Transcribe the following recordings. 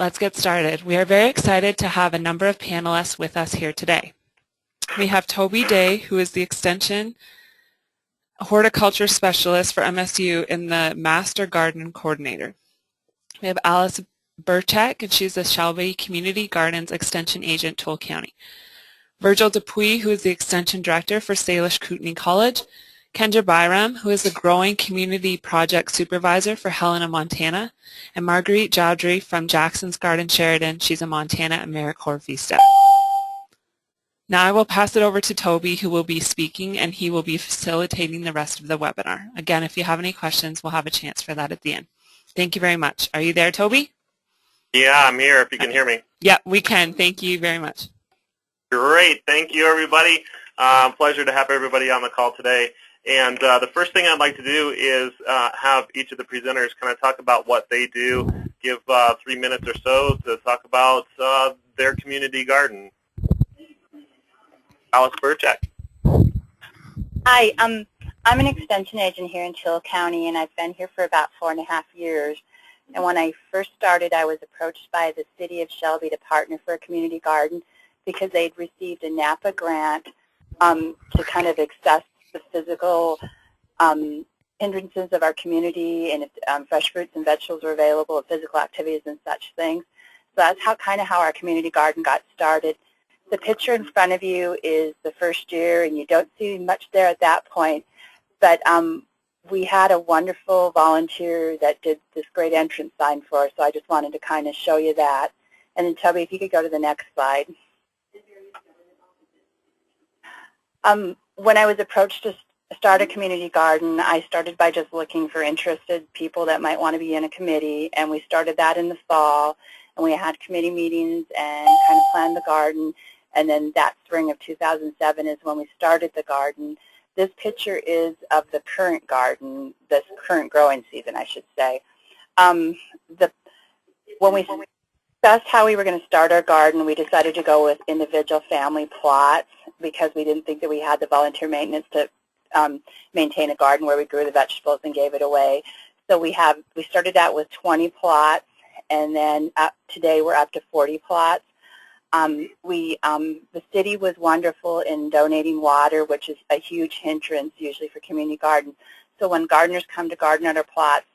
let's get started. We are very excited to have a number of panelists with us here today. We have Toby Day, who is the Extension Horticulture Specialist for MSU and the Master Garden Coordinator. We have Alice Burchak, and she's the Shelby Community Gardens Extension Agent, Toole County. Virgil Dupuis, who is the Extension Director for Salish Kootenai College. Kendra Byrom, who is the Growing Community Project Supervisor for Helena, Montana. And Marguerite Jodry from Jackson's Garden Sheridan. She's a Montana AmeriCorps Vista. Now I will pass it over to Toby, who will be speaking, and he will be facilitating the rest of the webinar. Again, if you have any questions, we'll have a chance for that at the end. Thank you very much. Are you there, Toby? Yeah, I'm here if you can hear me. Yep, we can. Thank you very much. Great. Thank you, everybody. Pleasure to have everybody on the call today. And the first thing I'd like to do is have each of the presenters kind of talk about what they do, give 3 minutes or so to talk about their community garden. Alice Burchak. Hi, I'm an extension agent here in Toole County, and I've been here for about 4.5 years. And when I first started, I was approached by the city of Shelby to partner for a community garden because they'd received a NAPA grant to kind of assess the physical hindrances of our community, and if fresh fruits and vegetables were available, physical activities and such things. So that's kind of how our community garden got started. The picture in front of you is the first year, and you don't see much there at that point. But we had a wonderful volunteer that did this great entrance sign for us, so I just wanted to kind of show you that. And then, Toby, if you could go to the next slide. When I was approached to start a community garden, I started by just looking for interested people that might want to be in a committee, and we started that in the fall, and we had committee meetings and kind of planned the garden. And then that spring of 2007 is when we started the garden. This picture is of the current garden, this current growing season, I should say. When we discussed how we were going to start our garden, we decided to go with individual family plots because we didn't think that we had the volunteer maintenance to maintain a garden where we grew the vegetables and gave it away. So we started out with 20 plots, and then today we're up to 40 plots. The city was wonderful in donating water, which is a huge hindrance usually for community gardens. So when gardeners come to garden at our plots,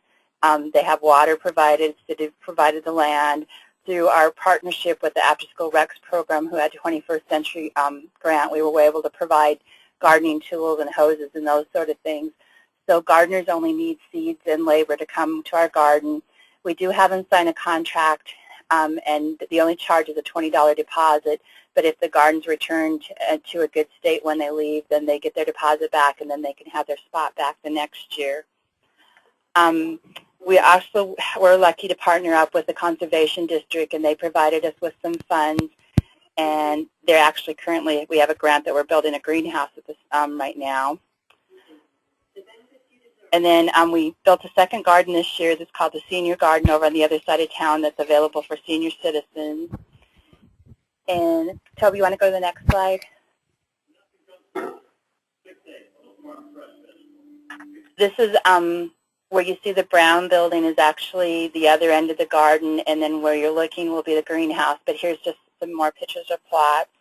they have water provided. The city provided the land. Through our partnership with the After School Recs program, who had a 21st Century grant, we were able to provide gardening tools and hoses and those sort of things. So gardeners only need seeds and labor to come to our garden. We do have them sign a contract, and the only charge is a $20 deposit, but if the garden's returned to a good state when they leave, then they get their deposit back, and then they can have their spot back the next year. We also were lucky to partner up with the Conservation District, and they provided us with some funds, and they're actually currently, we have a grant that we're building a greenhouse at this right now. And then we built a second garden this year that's called the Senior Garden over on the other side of town that's available for senior citizens. And Toby, you want to go to the next slide? This is where you see the brown building is actually the other end of the garden, and then where you're looking will be the greenhouse. But here's just some more pictures of plots.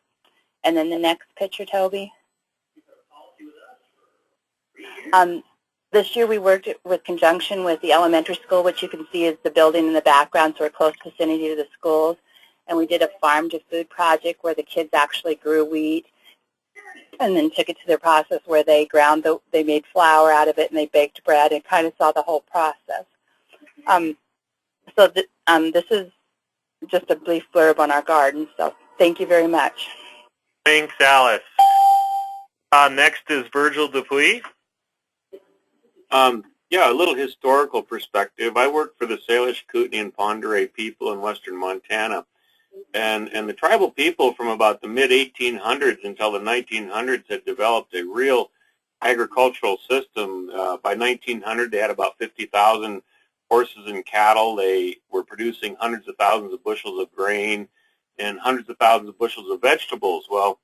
And then the next picture, Toby. This year we worked with conjunction with the elementary school, which you can see is the building in the background, so we're close vicinity to the schools. And we did a farm to food project where the kids actually grew wheat and then took it to their process where they they made flour out of it and they baked bread and kind of saw the whole process. This is just a brief blurb on our garden, so thank you very much. Thanks, Alice. Next is Virgil Dupuis. Yeah, a little historical perspective. I worked for the Salish, Kootenai, and Pend Oreille people in western Montana. And the tribal people from about the mid-1800s until the 1900s had developed a real agricultural system. By 1900, they had about 50,000 horses and cattle. They were producing hundreds of thousands of bushels of grain and hundreds of thousands of bushels of vegetables. Well,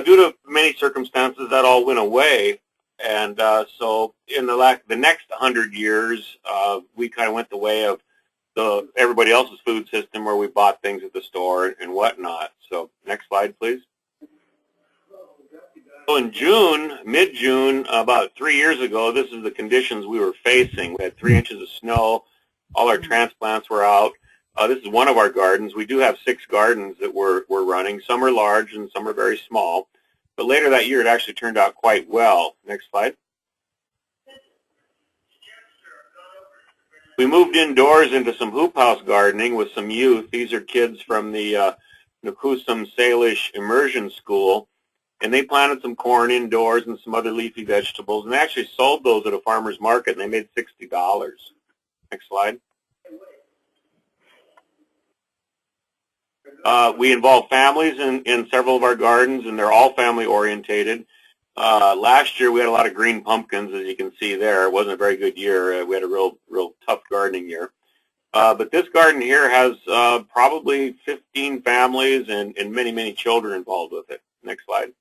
due to many circumstances, that all went away. And so in the next 100 years, we kind of went the way of everybody else's food system where we bought things at the store and whatnot. So next slide, please. So in June, mid-June, about 3 years ago, this is the conditions we were facing. We had 3 inches of snow. All our transplants were out. This is one of our gardens. We do have 6 gardens that we're running. Some are large and some are very small. But later that year, it actually turned out quite well. Next slide. We moved indoors into some hoop house gardening with some youth. These are kids from the Nakusum Salish Immersion School. And they planted some corn indoors and some other leafy vegetables. And they actually sold those at a farmer's market, and they made $60. Next slide. We involve families in several of our gardens, and they're all family orientated. Last year we had a lot of green pumpkins, as you can see there. It wasn't a very good year. We had a real tough gardening year. But this garden here has probably 15 families and many children involved with it. Next slide.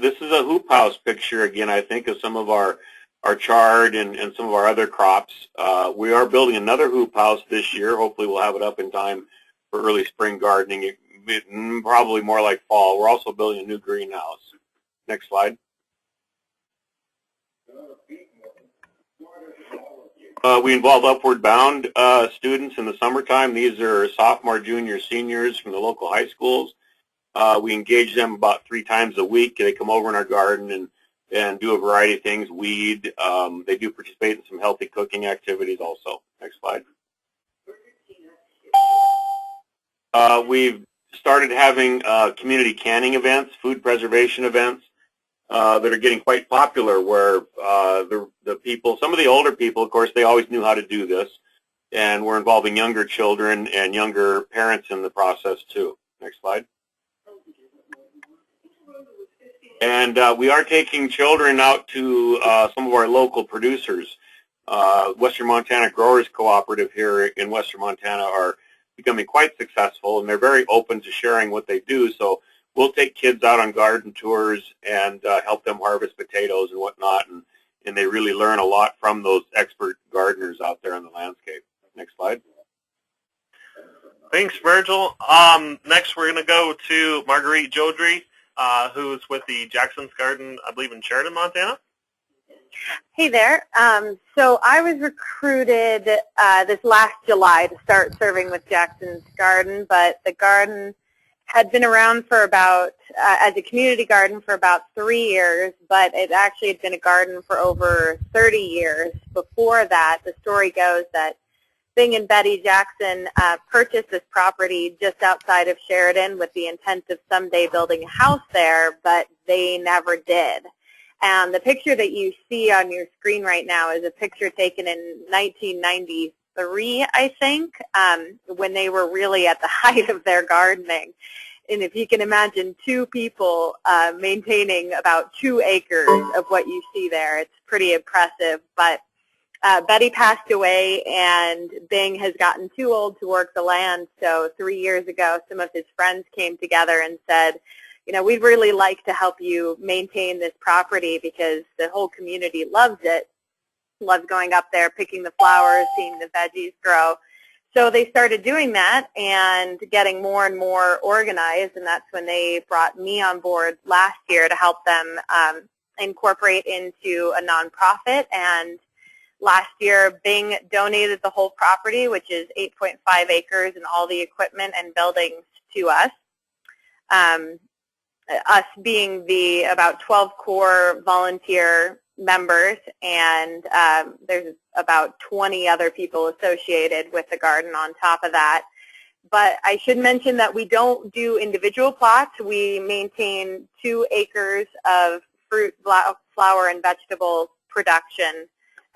This is a hoop house picture again, I think, of some of our chard and some of our other crops. We are building another hoop house this year. Hopefully we'll have it up in time for early spring gardening, probably more like fall. We're also building a new greenhouse. Next slide. We involve Upward Bound students in the summertime. These are sophomore, junior, seniors from the local high schools. We engage them about 3 times a week. They come over in our garden and do a variety of things, weed. They do participate in some healthy cooking activities also. Next slide. We've started having community canning events, food preservation events that are getting quite popular where the people, some of the older people, of course, they always knew how to do this. And we're involving younger children and younger parents in the process too. Next slide. And we are taking children out to some of our local producers. Western Montana Growers Cooperative here in Western Montana are becoming quite successful, and they're very open to sharing what they do. So we'll take kids out on garden tours and help them harvest potatoes and whatnot, and they really learn a lot from those expert gardeners out there in the landscape. Next slide. Thanks, Virgil. Next, we're going to go to Marguerite Jodry, who's with the Jackson's Garden, I believe, in Sheridan, Montana. Hey there. So I was recruited this last July to start serving with Jackson's Garden, but the garden had been around for about, as a community garden for about 3 years, but it actually had been a garden for over 30 years. Before that, the story goes that Bing and Betty Jackson purchased this property just outside of Sheridan with the intent of someday building a house there, but they never did. And the picture that you see on your screen right now is a picture taken in 1993, I think, when they were really at the height of their gardening. And if you can imagine 2 people maintaining about 2 acres of what you see there, it's pretty impressive. But Betty passed away, and Bing has gotten too old to work the land. So 3 years ago, some of his friends came together and said, you know, we'd really like to help you maintain this property because the whole community loves it, loves going up there, picking the flowers, seeing the veggies grow. So they started doing that and getting more and more organized, and that's when they brought me on board last year to help them incorporate into a nonprofit. And last year, Bing donated the whole property, which is 8.5 acres and all the equipment and buildings to us. Us being the about 12 core volunteer members, and there's about 20 other people associated with the garden on top of that. But I should mention that we don't do individual plots. We maintain 2 acres of fruit, flower, and vegetable production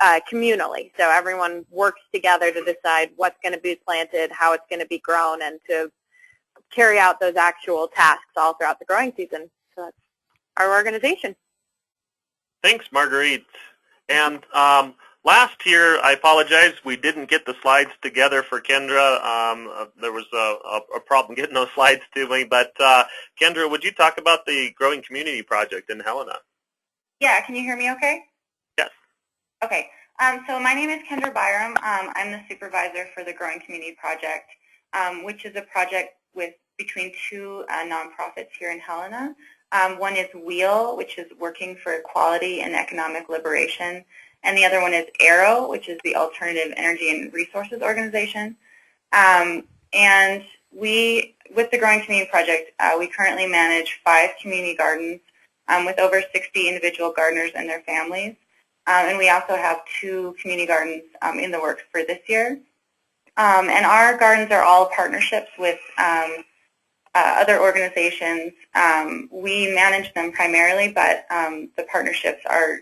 communally. So everyone works together to decide what's going to be planted, how it's going to be grown, and to carry out those actual tasks all throughout the growing season. So that's our organization. Thanks, Marguerite. And last year, I apologize, we didn't get the slides together for Kendra. There was a problem getting those slides to me. But Kendra, would you talk about the Growing Community Project in Helena? Yeah, can you hear me okay? Yes. Okay. So my name is Kendra Byrom. I'm the supervisor for the Growing Community Project, which is a project between two nonprofits here in Helena. One is WHEEL, which is working for equality and economic liberation, and the other one is AERO, which is the Alternative Energy and Resources Organization. And with the Growing Community Project, we currently manage 5 community gardens with over 60 individual gardeners and their families. And we also have 2 community gardens in the works for this year. And our gardens are all partnerships with other organizations. We manage them primarily, but the partnerships are,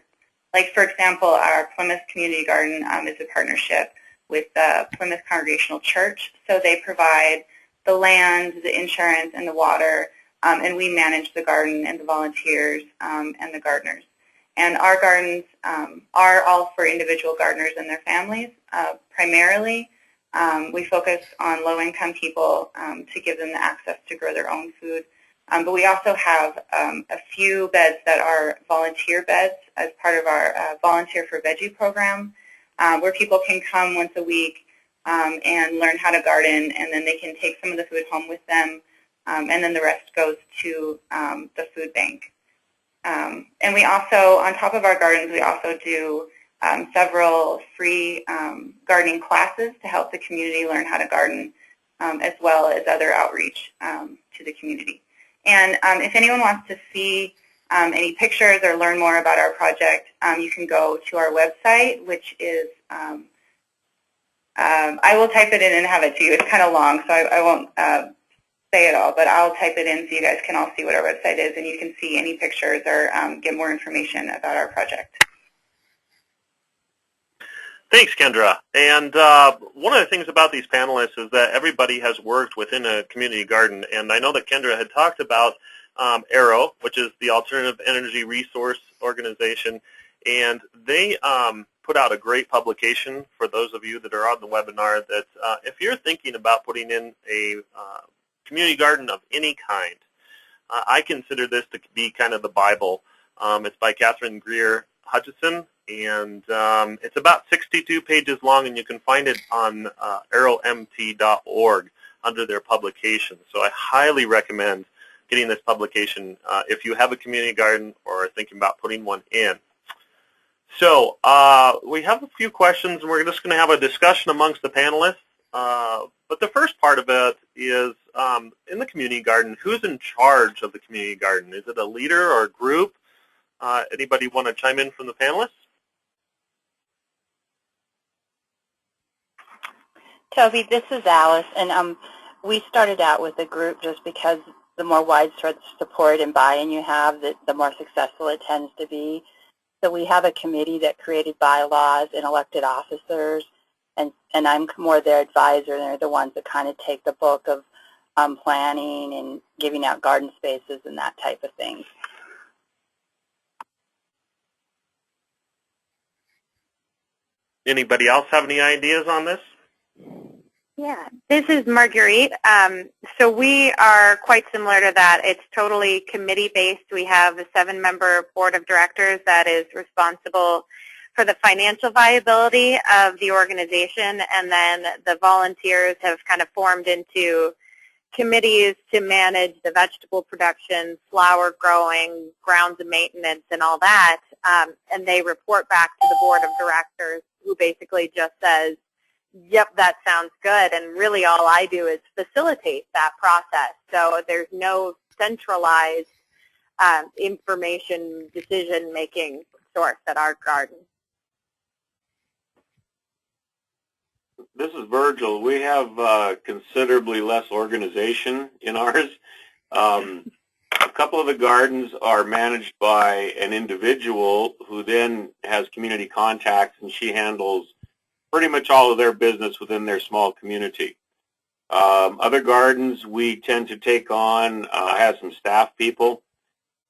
like, for example, our Plymouth Community Garden is a partnership with the Plymouth Congregational Church. So they provide the land, the insurance, and the water, and we manage the garden and the volunteers and the gardeners. And our gardens are all for individual gardeners and their families primarily. We focus on low-income people to give them the access to grow their own food. But we also have a few beds that are volunteer beds as part of our Volunteer for Veggie program, where people can come once a week and learn how to garden, and then they can take some of the food home with them, and then the rest goes to the food bank. And we also, on top of our gardens, we also do several free gardening classes to help the community learn how to garden, as well as other outreach to the community. And if anyone wants to see any pictures or learn more about our project, you can go to our website, which is, I will type it in and have it to you. It's kind of long, so I won't say it all, but I'll type it in so you guys can all see what our website is, and you can see any pictures or get more information about our project. Thanks, Kendra. And one of the things about these panelists is that everybody has worked within a community garden. And I know that Kendra had talked about AERO, which is the Alternative Energy Resource Organization. And they put out a great publication for those of you that are on the webinar that if you're thinking about putting in a community garden of any kind, I consider this to be kind of the Bible. It's by Catherine Greer Hutchison, and it's about 62 pages long, and you can find it on aeromt.org under their publications. So I highly recommend getting this publication if you have a community garden or are thinking about putting one in. So we have a few questions, and we're just going to have a discussion amongst the panelists. But the first part of it is, in the community garden, who's in charge of the community garden? Is it a leader or a group? Anybody want to chime in from the panelists? Toby, this is Alice, and we started out with a group just because the more widespread support and buy-in you have, the more successful it tends to be. So we have a committee that created bylaws and elected officers, and I'm more their advisor, and they're the ones that kind of take the bulk of planning and giving out garden spaces and that type of thing. Anybody else have any ideas on this? Yeah, this is Marguerite. So we are quite similar to that. It's totally committee-based. We have a 7-member board of directors that is responsible for the financial viability of the organization, and then the volunteers have kind of formed into committees to manage the vegetable production, flower growing, grounds and maintenance, and all that, and they report back to the board of directors, who basically just says, yep, that sounds good, and really all I do is facilitate that process. So there's no centralized information decision-making source at our garden. This is Virgil. We have considerably less organization in ours. A couple of the gardens are managed by an individual who then has community contacts, and she handles pretty much all of their business within their small community. Other gardens we tend to take on, have some staff people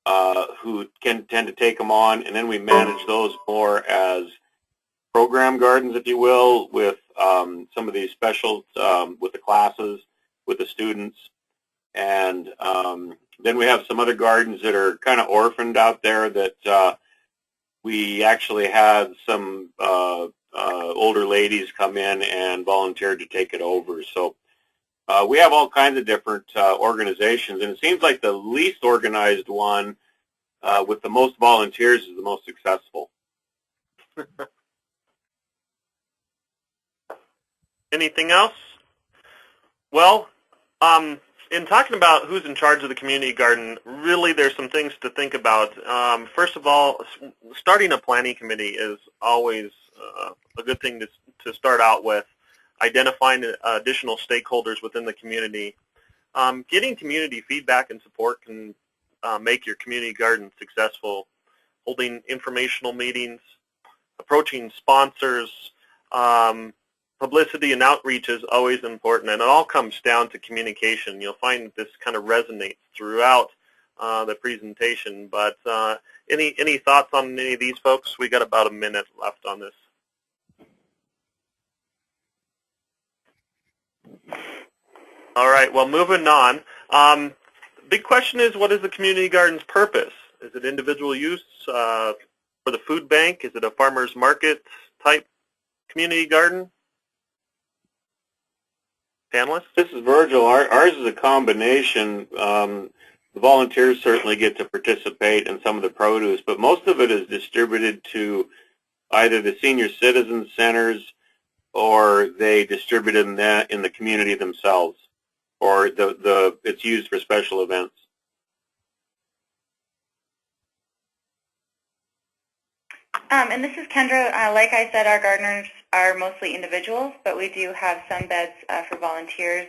who can tend to take them on, and then we manage those more as program gardens, if you will, with some of these specials, with the classes, with the students. And then we have some other gardens that are kind of orphaned out there that we actually had some older ladies come in and volunteered to take it over. So we have all kinds of different organizations, and it seems like the least organized one with the most volunteers is the most successful. Anything else? Well, in talking about who's in charge of the community garden, really there's some things to think about. First of all, starting a planning committee is always a good thing to start out with. Identifying additional stakeholders within the community. Getting community feedback and support can make your community garden successful. Holding informational meetings, approaching sponsors, publicity and outreach is always important, and it all comes down to communication. You'll find this kind of resonates throughout the presentation. But any thoughts on any of these folks? We got about a minute left on this. All right, well, moving on. Big question is, what is the community garden's purpose? Is it individual use for the food bank? Is it a farmer's market type community garden? Panelists? This is Virgil. Ours is a combination. The volunteers certainly get to participate in some of the produce, but most of it is distributed to either the senior citizen centers or they distribute it in the community themselves, or it's used for special events. And this is Kendra. Like I said, our gardeners are mostly individuals, but we do have some beds for volunteers.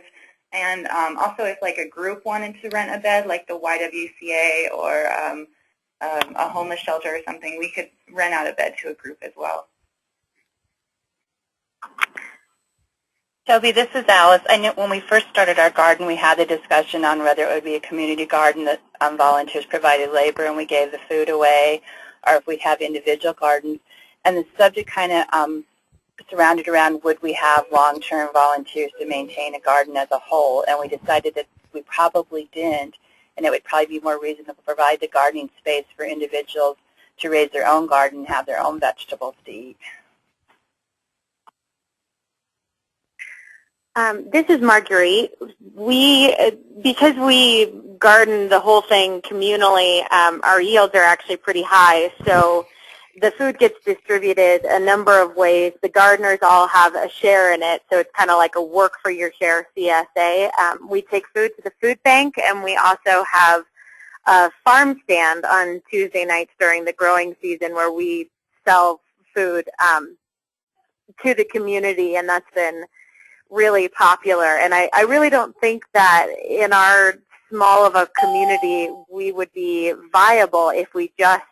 And also if like a group wanted to rent a bed, like the YWCA or a homeless shelter or something, we could rent out a bed to a group as well. Toby, this is Alice. I knew when we first started our garden, we had a discussion on whether it would be a community garden that volunteers provided labor and we gave the food away, or if we'd have individual gardens. And the subject kind of surrounded around, would we have long-term volunteers to maintain a garden as a whole? And we decided that we probably didn't, and it would probably be more reasonable to provide the gardening space for individuals to raise their own garden and have their own vegetables to eat. This is Marguerite. Because we garden the whole thing communally, our yields are actually pretty high. So the food gets distributed a number of ways. The gardeners all have a share in it, so it's kind of like a work for your share CSA. We take food to the food bank, and we also have a farm stand on Tuesday nights during the growing season where we sell food to the community, and that's been really popular. And I really don't think that in our small of a community we would be viable if we just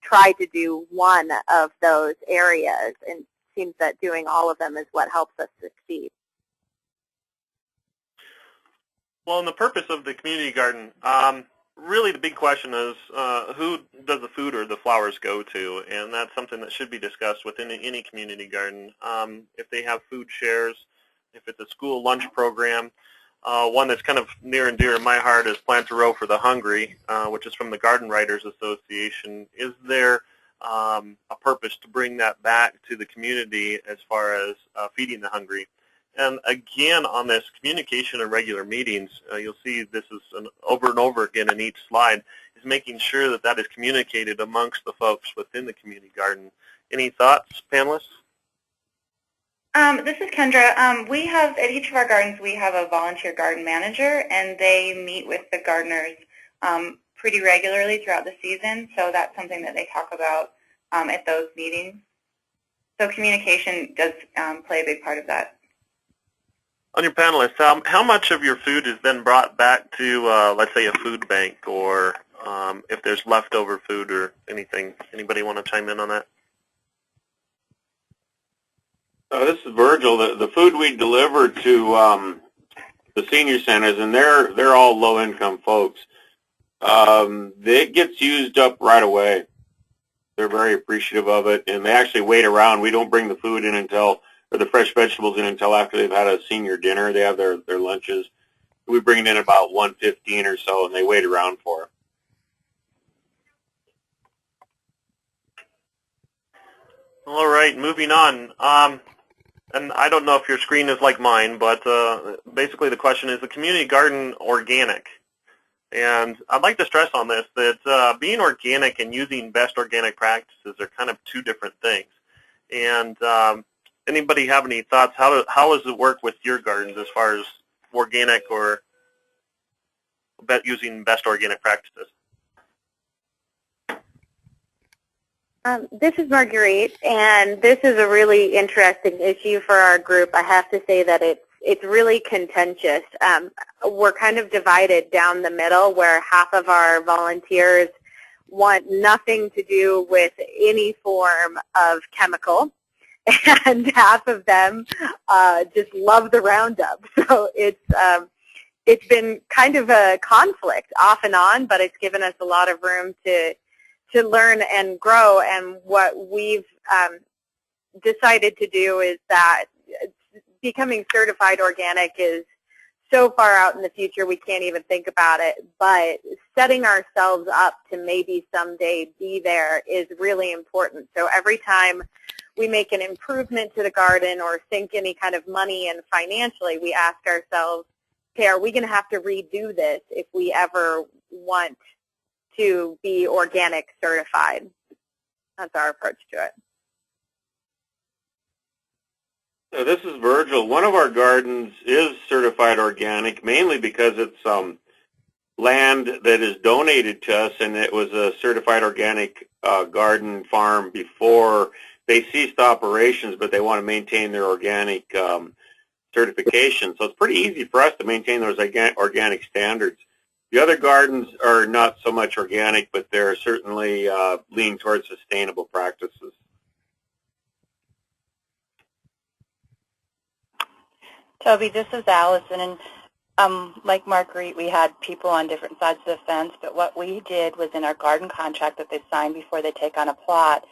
tried to do one of those areas. And it seems that doing all of them is what helps us succeed. Well, in the purpose of the community garden, really the big question is who does the food or the flowers go to? And that's something that should be discussed within any community garden. If they have food shares, if it's a school lunch program. One that's kind of near and dear in my heart is Plant a Row for the Hungry, which is from the Garden Writers Association. Is there a purpose to bring that back to the community as far as feeding the hungry? And again, on this communication and regular meetings, you'll see this is over and over again in each slide, is making sure that that is communicated amongst the folks within the community garden. Any thoughts, panelists? This is Kendra. We have, at each of our gardens, we have a volunteer garden manager, and they meet with the gardeners pretty regularly throughout the season, so that's something that they talk about at those meetings. So communication does play a big part of that. On your panelists, how much of your food is then brought back to, let's say, a food bank, or if there's leftover food or anything? Anybody want to chime in on that? This is Virgil. The food we deliver to the senior centers, and they're all low-income folks, it gets used up right away. They're very appreciative of it, and they actually wait around. We don't bring the food in or the fresh vegetables in until after they've had a senior dinner. They have their lunches. We bring it in about 1:15 or so, and they wait around for it. All right, moving on. And I don't know if your screen is like mine, but basically the question is, the community garden organic? And I'd like to stress on this that being organic and using best organic practices are kind of two different things. And anybody have any thoughts? How does it work with your gardens as far as organic or using best organic practices? This is Marguerite, and this is a really interesting issue for our group. I have to say that it's really contentious. We're kind of divided down the middle, where half of our volunteers want nothing to do with any form of chemical, and half of them just love the Roundup. So it's been kind of a conflict off and on, but it's given us a lot of room to learn and grow. And what we've decided to do is that becoming certified organic is so far out in the future we can't even think about it, but setting ourselves up to maybe someday be there is really important. So every time we make an improvement to the garden or sink any kind of money in financially, we ask ourselves, okay, are we going to have to redo this if we ever want to be organic certified? That's our approach to it. So this is Virgil. One of our gardens is certified organic, mainly because it's land that is donated to us, and it was a certified organic garden farm before they ceased operations, but they want to maintain their organic certification. So it's pretty easy for us to maintain those organic standards. The other gardens are not so much organic, but they're certainly leaning towards sustainable practices. Toby, this is Allison, and like Marguerite, we had people on different sides of the fence, but what we did was in our garden contract that they signed before they take on a plot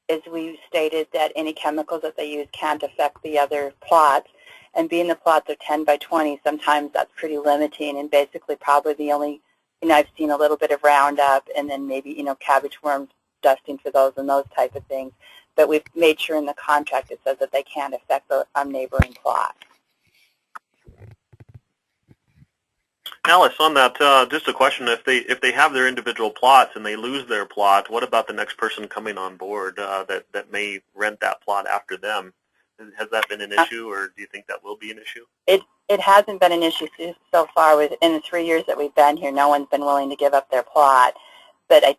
is we stated that any chemicals that they use can't affect the other plots. And being the plots are 10 by 20, sometimes that's pretty limiting, and basically probably the only, I've seen a little bit of Roundup and then maybe, cabbage worms, dusting for those and those type of things. But we've made sure in the contract it says that they can't affect the neighboring plot. Alice, on that, just a question: if they have their individual plots and they lose their plot, what about the next person coming on board that may rent that plot after them? Has that been an issue, or do you think that will be an issue? It hasn't been an issue so far. In the 3 years that we've been here, no one's been willing to give up their plot. But at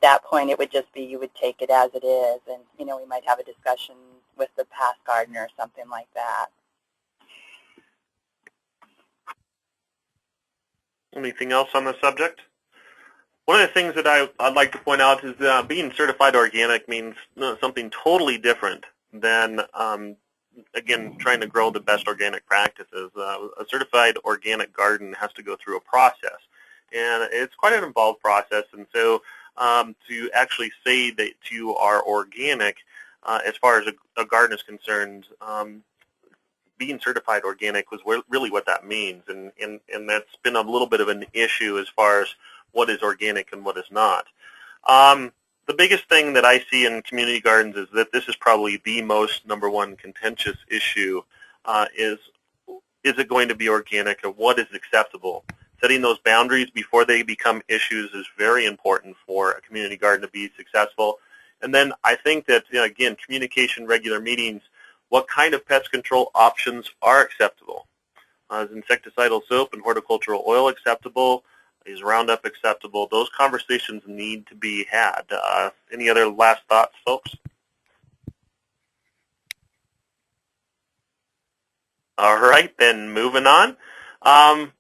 that point, it would just be you would take it as it is, and we might have a discussion with the past gardener or something like that. Anything else on the subject? One of the things that I'd like to point out is being certified organic means something totally different than, again, trying to grow the best organic practices. A certified organic garden has to go through a process, and it's quite an involved process. And so to actually say that you are organic, as far as a garden is concerned, being certified organic was really what that means, and that's been a little bit of an issue as far as what is organic and what is not. The biggest thing that I see in community gardens is that this is probably the most #1 contentious issue, is it going to be organic, or what is acceptable? Setting those boundaries before they become issues is very important for a community garden to be successful. And then I think that, again, communication, regular meetings, what kind of pest control options are acceptable? Is insecticidal soap and horticultural oil acceptable? Is Roundup acceptable? Those conversations need to be had. Any other last thoughts, folks? All right, then moving on.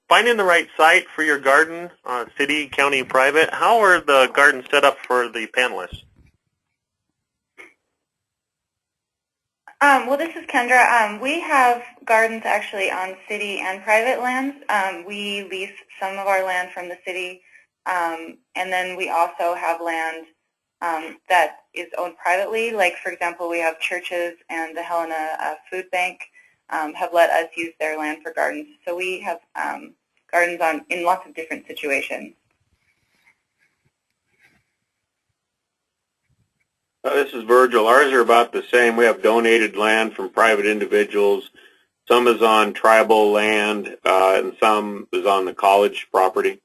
Finding the right site for your garden, city, county, private. How are the gardens set up for the panelists? Well, this is Kendra. We have gardens actually on city and private lands. We lease some of our land from the city, and then we also have land that is owned privately. Like, for example, we have churches and the Helena Food Bank have let us use their land for gardens. So we have gardens in lots of different situations. This is Virgil. Ours are about the same. We have donated land from private individuals. Some is on tribal land, and some is on the college property.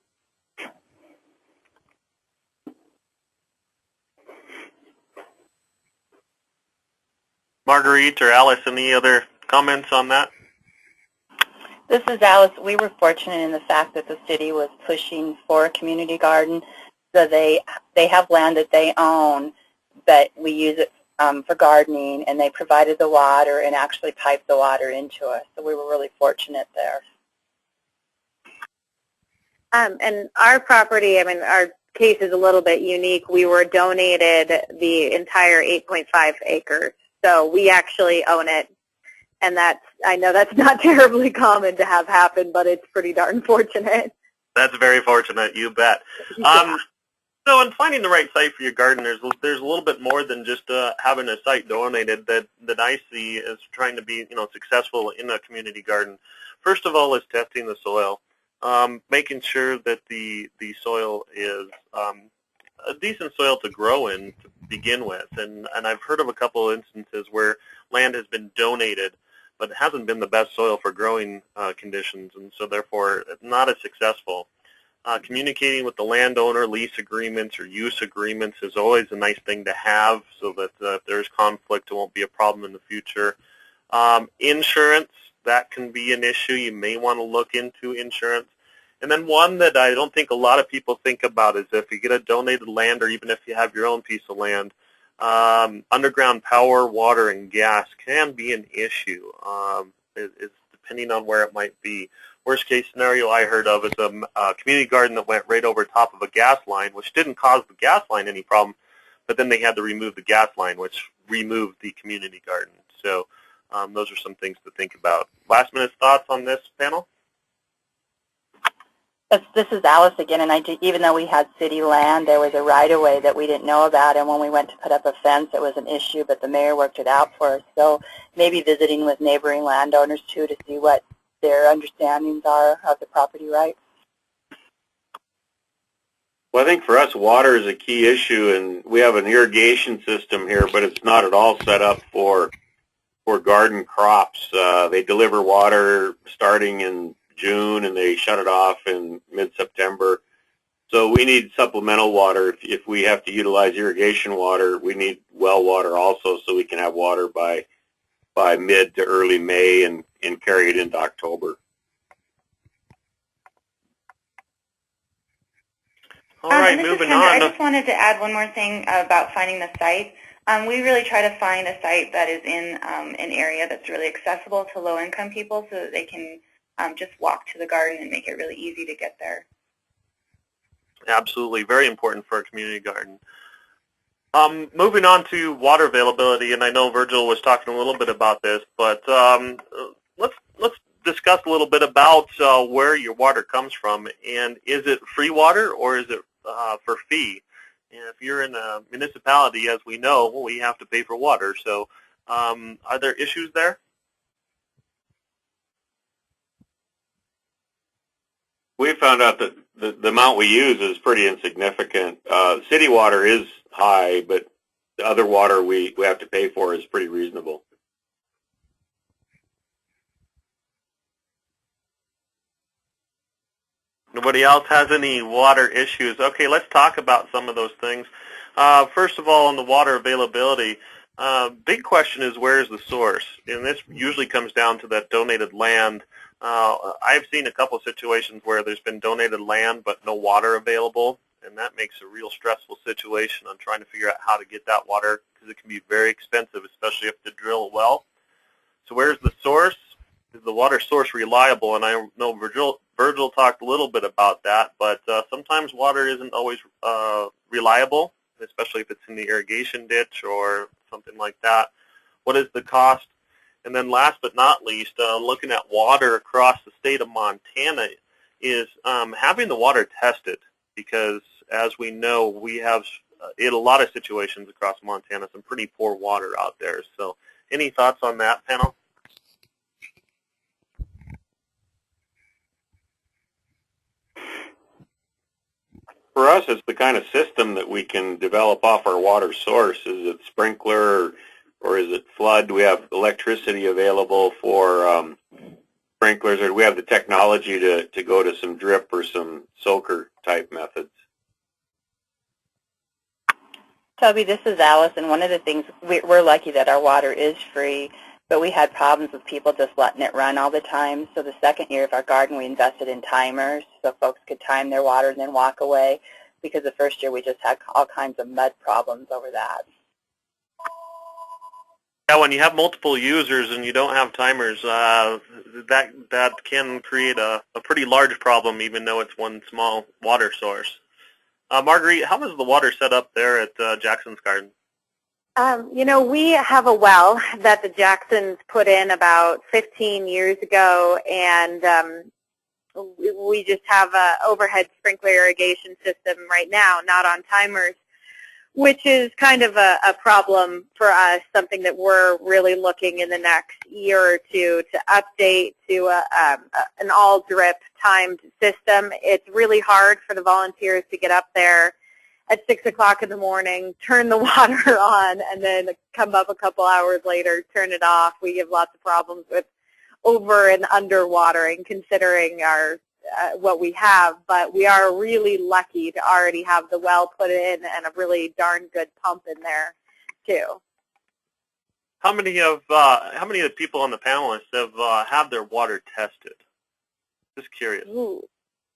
Marguerite or Alice, any other comments on that? This is Alice. We were fortunate in the fact that the city was pushing for a community garden. So they have land that they own, but we use it for gardening, and they provided the water and actually piped the water into us. So we were really fortunate there. And our property, I mean, our case is a little bit unique. We were donated the entire 8.5 acres. So we actually own it. And that's, I know that's not terribly common to have happen, but it's pretty darn fortunate. That's very fortunate, you bet. Yeah. So in finding the right site for your garden, there's a little bit more than just having a site donated that I see as trying to be successful in a community garden. First of all is testing the soil, making sure that the soil is a decent soil to grow in to begin with. And I've heard of a couple of instances where land has been donated, but it hasn't been the best soil for growing conditions, and so therefore not as successful. Communicating with the landowner, lease agreements or use agreements is always a nice thing to have so that if there's conflict, it won't be a problem in the future. Insurance, that can be an issue. You may want to look into insurance. And then one that I don't think a lot of people think about is if you get a donated land or even if you have your own piece of land, underground power, water, and gas can be an issue. It's depending on where it might be. Worst case scenario I heard of is a community garden that went right over top of a gas line, which didn't cause the gas line any problem, but then they had to remove the gas line, which removed the community garden. So those are some things to think about. Last minute thoughts on this panel? This is Alice again, and even though we had city land, there was a right-of-way that we didn't know about, and when we went to put up a fence, it was an issue, but the mayor worked it out for us. So maybe visiting with neighboring landowners, too, to see what their understandings are of the property rights. Well, I think for us, water is a key issue, and we have an irrigation system here, but it's not at all set up for garden crops. They deliver water starting in June, and they shut it off in mid-September. So we need supplemental water. If we have to utilize irrigation water, we need well water also, so we can have water by mid to early May and carry it into October. All right, moving on. I just wanted to add one more thing about finding the site. We really try to find a site that is in an area that's really accessible to low-income people so that they can just walk to the garden and make it really easy to get there. Absolutely, very important for a community garden. Moving on to water availability, and I know Virgil was talking a little bit about this, but let's discuss a little bit about where your water comes from, and is it free water or is it for fee? And if you're in a municipality, as we know, we have to pay for water. So are there issues there? We found out that the amount we use is pretty insignificant. City water is high, but the other water we have to pay for is pretty reasonable. Nobody else has any water issues? Okay, let's talk about some of those things. First of all, on the water availability, big question is where's the source? And this usually comes down to that donated land. I've seen a couple of situations where there's been donated land but no water available, and that makes a real stressful situation on trying to figure out how to get that water because it can be very expensive, especially if to drill a well. So where's the source? Is the water source reliable? And I know Virgil talked a little bit about that, but sometimes water isn't always reliable, especially if it's in the irrigation ditch or something like that. What is the cost? And then last but not least, looking at water across the state of Montana is having the water tested, because as we know, we have in a lot of situations across Montana some pretty poor water out there. So any thoughts on that, panel? For us, it's the kind of system that we can develop off our water source. Is it sprinkler or is it flood? Do we have electricity available for sprinklers, or do we have the technology to go to some drip or some soaker type methods? Toby, this is Alice, and one of the things, we're lucky that our water is free, but we had problems with people just letting it run all the time. So the second year of our garden, we invested in timers so folks could time their water and then walk away, because the first year we just had all kinds of mud problems over that. Yeah, when you have multiple users and you don't have timers, that can create a pretty large problem, even though it's one small water source. Marguerite, how is the water set up there at Jackson's Garden? You know, we have a well that the Jacksons put in about 15 years ago, and we just have an overhead sprinkler irrigation system right now, not on timers, which is kind of a problem for us, something that we're really looking in the next year or two to update to an all-drip timed system. It's really hard for the volunteers to get up there at 6 o'clock in the morning, turn the water on, and then come up a couple hours later, turn it off. We have lots of problems with over and under watering, considering our what we have, but we are really lucky to already have the well put in and a really darn good pump in there too. How many of the people on the panelists have their water tested? Just curious. Ooh,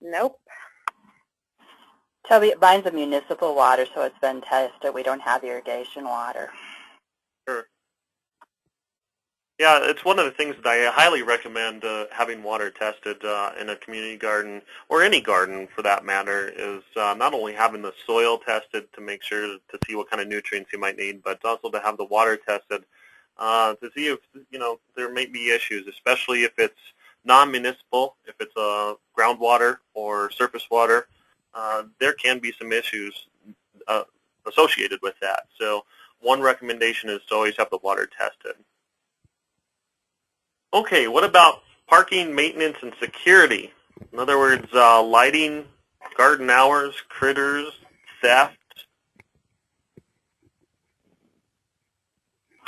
nope. Toby, mine's a municipal water, so it's been tested. We don't have irrigation water. Sure. Yeah, it's one of the things that I highly recommend having water tested in a community garden, or any garden for that matter, is not only having the soil tested to make sure to see what kind of nutrients you might need, but also to have the water tested to see if, you know, there may be issues, especially if it's non-municipal, if it's groundwater or surface water. There can be some issues associated with that. So one recommendation is to always have the water tested. Okay, what about parking, maintenance, and security? In other words, lighting, garden hours, critters, theft.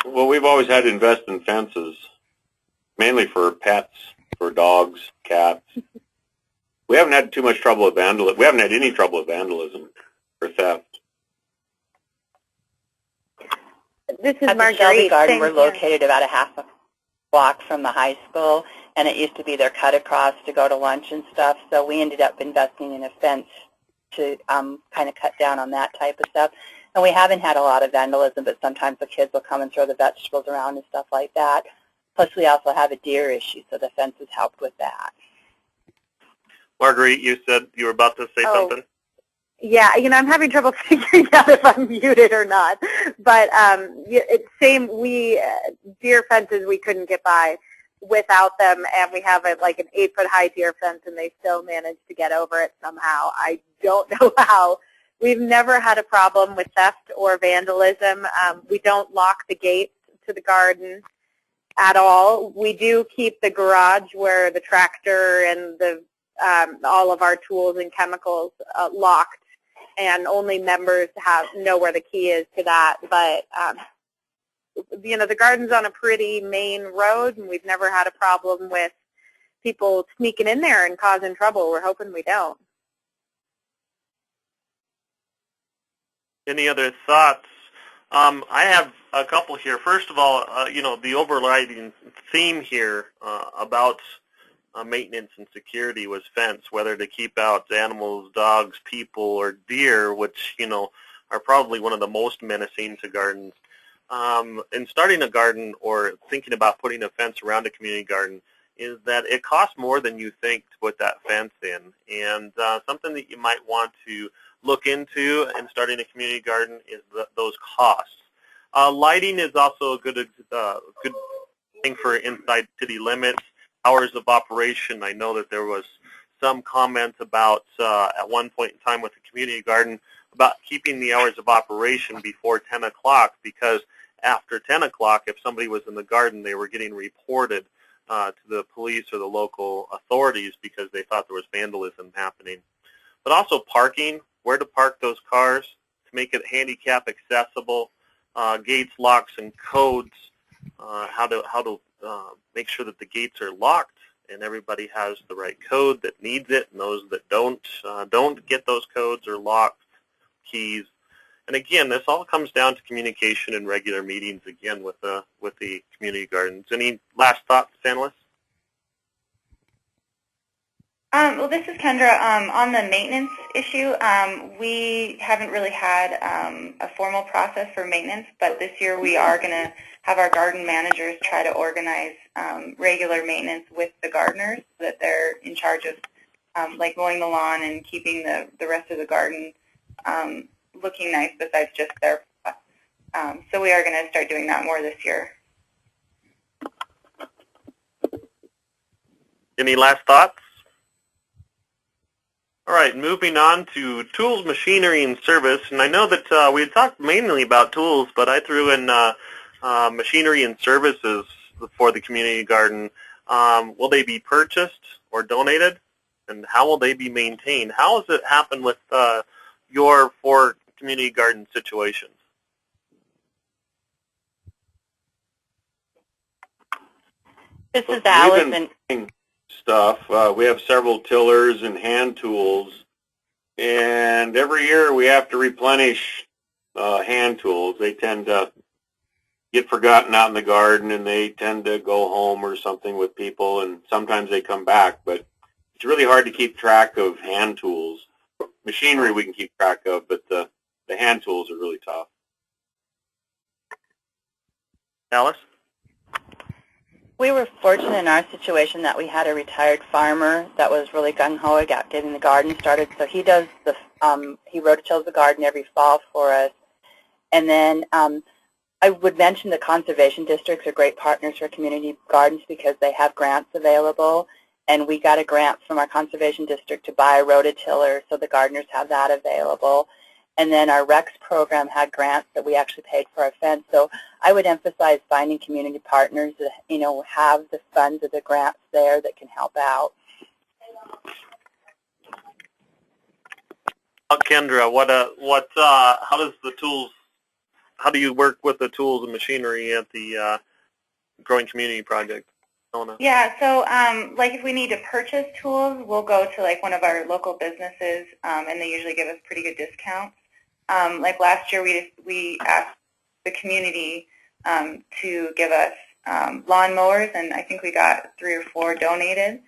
Well, we've always had to invest in fences, mainly for pets, for dogs, cats. We haven't had too much trouble with vandalism. We haven't had any trouble with vandalism or theft. This is At the Marguerite. Shelby Garden, we're Same here. located about a half a block from the high school, and it used to be their cut across to go to lunch and stuff, so we ended up investing in a fence to kind of cut down on that type of stuff. And we haven't had a lot of vandalism, but sometimes the kids will come and throw the vegetables around and stuff like that. Plus, we also have a deer issue, so the fence has helped with that. Marguerite, you said you were about to say something? Yeah, you know, I'm having trouble figuring out if I'm muted or not. But it's same. Deer fences we couldn't get by without them, and we have like an 8-foot high deer fence, and they still managed to get over it somehow. I don't know how. We've never had a problem with theft or vandalism. We don't lock the gates to the garden at all. We do keep the garage where the tractor and the all of our tools and chemicals locked, and only members know where the key is to that. But you know, the garden's on a pretty main road, and we've never had a problem with people sneaking in there and causing trouble. We're hoping we don't. Any other thoughts? I have a couple here. First of all, you know, the overriding theme here about maintenance and security was fence, whether to keep out animals, dogs, people, or deer, which, you know, are probably one of the most menacing to gardens. In starting a garden or thinking about putting a fence around a community garden is that it costs more than you think to put that fence in. And something that you might want to look into in starting a community garden is those costs. Lighting is also a good thing for inside city limits. Hours of operation, I know that there was some comments about at one point in time with the community garden about keeping the hours of operation before 10 o'clock, because after 10 o'clock, if somebody was in the garden, they were getting reported to the police or the local authorities because they thought there was vandalism happening. But also parking where to park those cars, to make it handicap accessible, gates, locks, and codes, how to make sure that the gates are locked and everybody has the right code that needs it, and those that don't get those codes or locked keys. And again, this all comes down to communication and regular meetings again with the community gardens. Any last thoughts, panelists? Well, this is Kendra. On the maintenance issue, we haven't really had a formal process for maintenance, but this year we are going to have our garden managers try to organize regular maintenance with the gardeners so that they're in charge of like mowing the lawn and keeping the rest of the garden looking nice besides just their so we are going to start doing that more this year. Any last thoughts? All right, moving on to tools, machinery, and service. And I know that we had talked mainly about tools, but I threw in machinery and services for the community garden. Will they be purchased or donated? And how will they be maintained? How has it happened with your 4 community garden situations? This is Alice. We've been stuff. We have several tillers and hand tools, and every year we have to replenish hand tools. They tend to get forgotten out in the garden, and they tend to go home or something with people, and sometimes they come back, but it's really hard to keep track of hand tools. Machinery we can keep track of, but the hand tools are really tough. Alice? We were fortunate in our situation that we had a retired farmer that was really gung-ho about getting the garden started. So he does the he rototills the garden every fall for us. And then I would mention the conservation districts are great partners for community gardens because they have grants available. And we got a grant from our conservation district to buy a rototiller, so the gardeners have that available. And then our REX program had grants that we actually paid for our fence. So I would emphasize finding community partners that, you know, have the funds of the grants there that can help out. Kendra, how do you work with the tools and machinery at the Growing Community Project? Yeah, so like if we need to purchase tools, we'll go to like one of our local businesses, and they usually give us pretty good discounts. Like last year, we asked the community to give us lawn mowers, and I think we got 3 or 4 donated.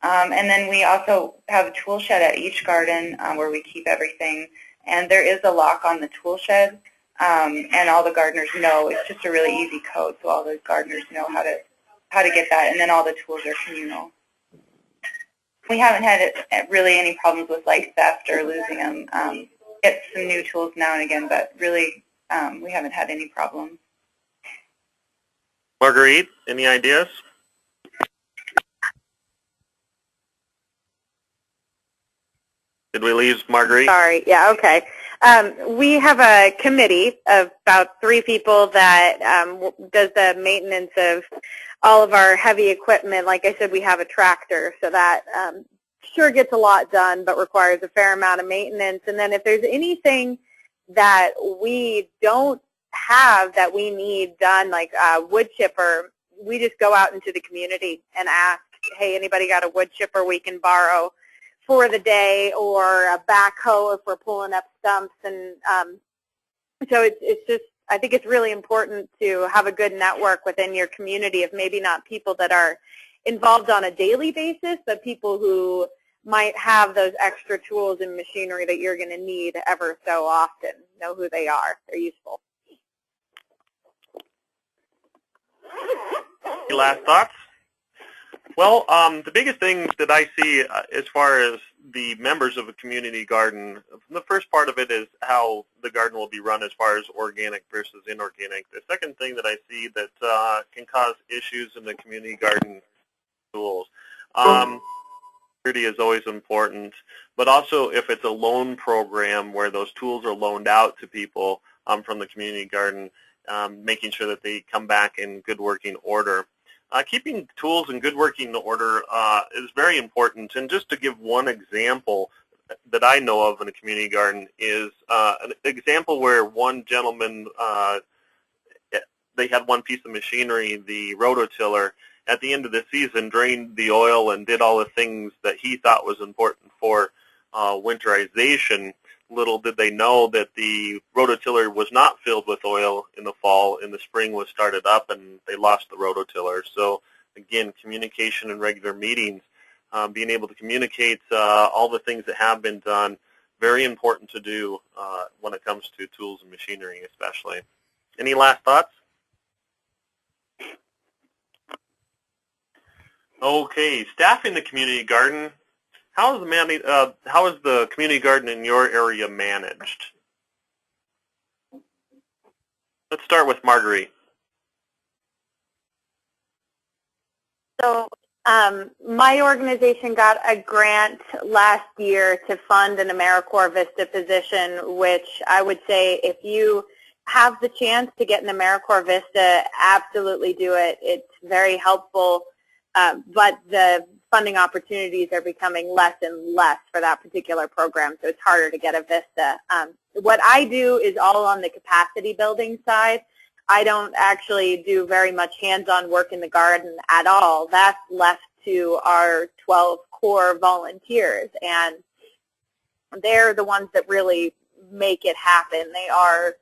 And then we also have a tool shed at each garden where we keep everything. And there is a lock on the tool shed, and all the gardeners know. It's just a really easy code, so all the gardeners know how to get that. And then all the tools are communal. We haven't had really any problems with like theft or losing them. Get some new tools now and again, but really we haven't had any problems. Marguerite, any ideas? Did we lose Marguerite? Sorry. Yeah, okay. We have a committee of about 3 people that does the maintenance of all of our heavy equipment. Like I said, we have a tractor, so that sure gets a lot done, but requires a fair amount of maintenance. And then if there's anything that we don't have that we need done, like wood chipper, we just go out into the community and ask, hey, anybody got a wood chipper we can borrow for the day, or a backhoe if we're pulling up stumps. And so it's just, I think it's really important to have a good network within your community of maybe not people that are involved on a daily basis, but people who might have those extra tools and machinery that you're going to need ever so often. Know who they are. They're useful. Any last thoughts? Well, the biggest thing that I see as far as the members of a community garden, the first part of it is how the garden will be run as far as organic versus inorganic. The second thing that I see that can cause issues in the community garden tools. Security is always important, but also if it's a loan program where those tools are loaned out to people from the community garden, making sure that they come back in good working order. Keeping tools in good working order is very important. And just to give one example, that I know of in a community garden is an example where one gentleman, they had one piece of machinery, the rototiller, at the end of the season drained the oil and did all the things that he thought was important for winterization. Little did they know that the rototiller was not filled with oil in the fall. In the spring was started up and they lost the rototiller. So again, communication and regular meetings, being able to communicate all the things that have been done, very important to do when it comes to tools and machinery especially. Any last thoughts? Okay, staffing the community garden. How is the community garden in your area managed? Let's start with Marguerite. So my organization got a grant last year to fund an AmeriCorps Vista position, which I would say if you have the chance to get an AmeriCorps Vista, absolutely do it. It's very helpful, but the funding opportunities are becoming less and less for that particular program, so it's harder to get a Vista. What I do is all on the capacity building side. I don't actually do very much hands-on work in the garden at all. That's left to our 12 core volunteers, and they're the ones that really make it happen. They are, if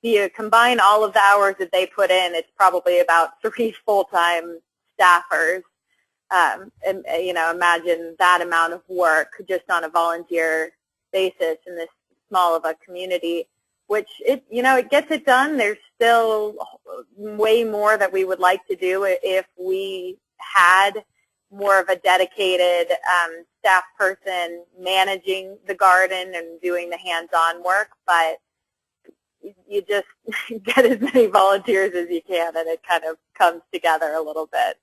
you combine all of the hours that they put in, it's probably about 3 full-time staffers. And you know, imagine that amount of work just on a volunteer basis in this small of a community, which it gets it done. There's still way more that we would like to do if we had more of a dedicated staff person managing the garden and doing the hands-on work, but you just get as many volunteers as you can and it kind of comes together a little bit.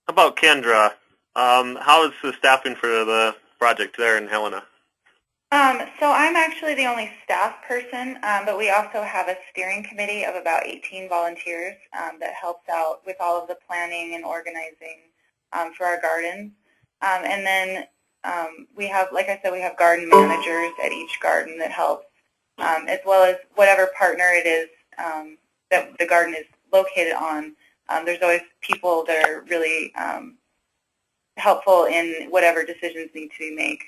How about Kendra? How is the staffing for the project there in Helena? So I'm actually the only staff person, but we also have a steering committee of about 18 volunteers that helps out with all of the planning and organizing for our gardens. And then we have, like I said, we have garden managers at each garden that help, as well as whatever partner it is that the garden is located on. There's always people that are really helpful in whatever decisions need to be made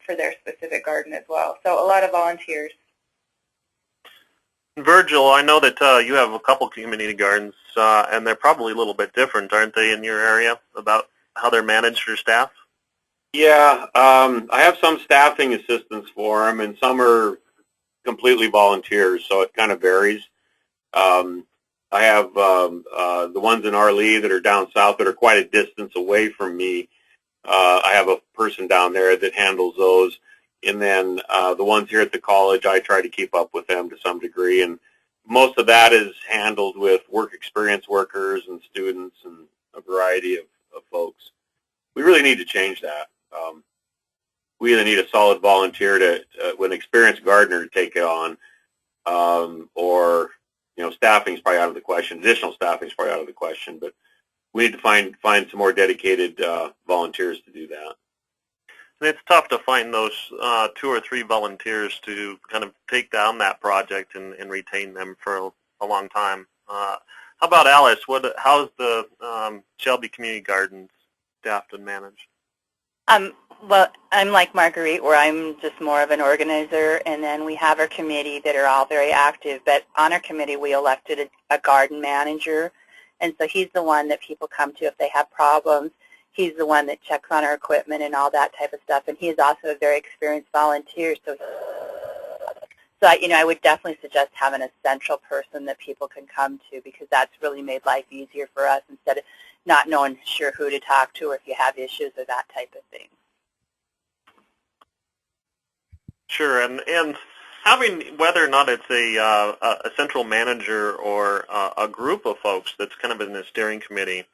for their specific garden as well. So a lot of volunteers. Virgil, I know that you have a couple community gardens, and they're probably a little bit different, aren't they, in your area about how they're managed for staff? Yeah, I have some staffing assistants for them, and some are completely volunteers, so it kind of varies. I have the ones in Arlee that are down south that are quite a distance away from me. I have a person down there that handles those. And then the ones here at the college, I try to keep up with them to some degree. And most of that is handled with work experience workers and students and a variety of folks. We really need to change that. We either need a solid volunteer to, an experienced gardener to take it on, or staffing is probably out of the question. Additional staffing is probably out of the question, but we need to find some more dedicated volunteers to do that. And it's tough to find those 2 or 3 volunteers to kind of take down that project and retain them for a long time. How about Alice? How's the Shelby Community Gardens staffed and managed? Well, I'm like Marguerite, where I'm just more of an organizer, and then we have our committee that are all very active. But on our committee, we elected a garden manager, and so he's the one that people come to if they have problems. He's the one that checks on our equipment and all that type of stuff, and he's also a very experienced volunteer. So I would definitely suggest having a central person that people can come to, because that's really made life easier for us instead of not knowing sure who to talk to or if you have issues or that type of thing. Sure, and having, whether or not it's a central manager or a group of folks that's kind of in the steering committee,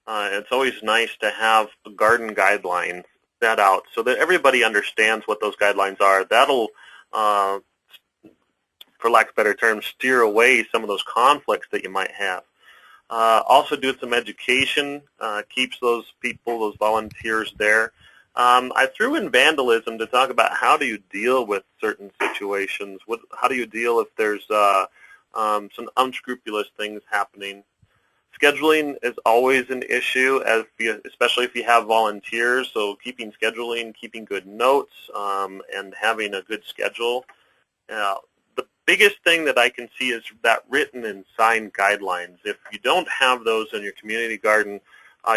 it's always nice to have garden guidelines set out so that everybody understands what those guidelines are. That'll, for lack of better terms, steer away some of those conflicts that you might have. Also do some education, keeps those people, those volunteers there. I threw in vandalism to talk about how do you deal with certain situations. How do you deal if there's some unscrupulous things happening? Scheduling is always an issue, especially if you have volunteers. So keeping scheduling, keeping good notes, and having a good schedule. The biggest thing that I can see is that written and signed guidelines. If you don't have those in your community garden,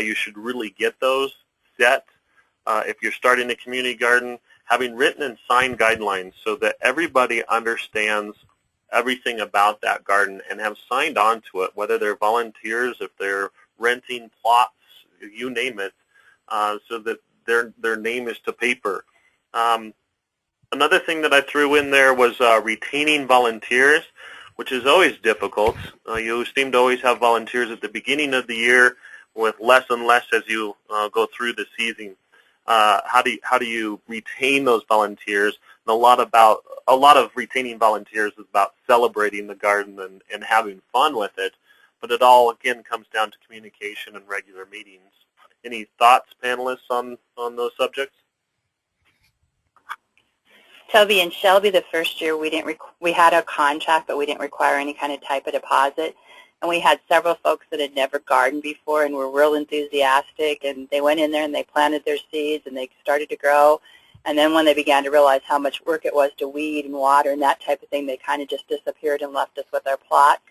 you should really get those set. If you're starting a community garden, having written and signed guidelines so that everybody understands everything about that garden and have signed on to it, whether they're volunteers, if they're renting plots, you name it, so that their name is to paper. Another thing that I threw in there was retaining volunteers, which is always difficult. You seem to always have volunteers at the beginning of the year, with less and less as you go through the season. How do you retain those volunteers? And a lot of retaining volunteers is about celebrating the garden and having fun with it. But it all again comes down to communication and regular meetings. Any thoughts, panelists, on those subjects? Toby and Shelby, the first year we had a contract, but we didn't require any kind of type of deposit. And we had several folks that had never gardened before and were real enthusiastic, and they went in there and they planted their seeds and they started to grow. And then when they began to realize how much work it was to weed and water and that type of thing, they kind of just disappeared and left us with our plots.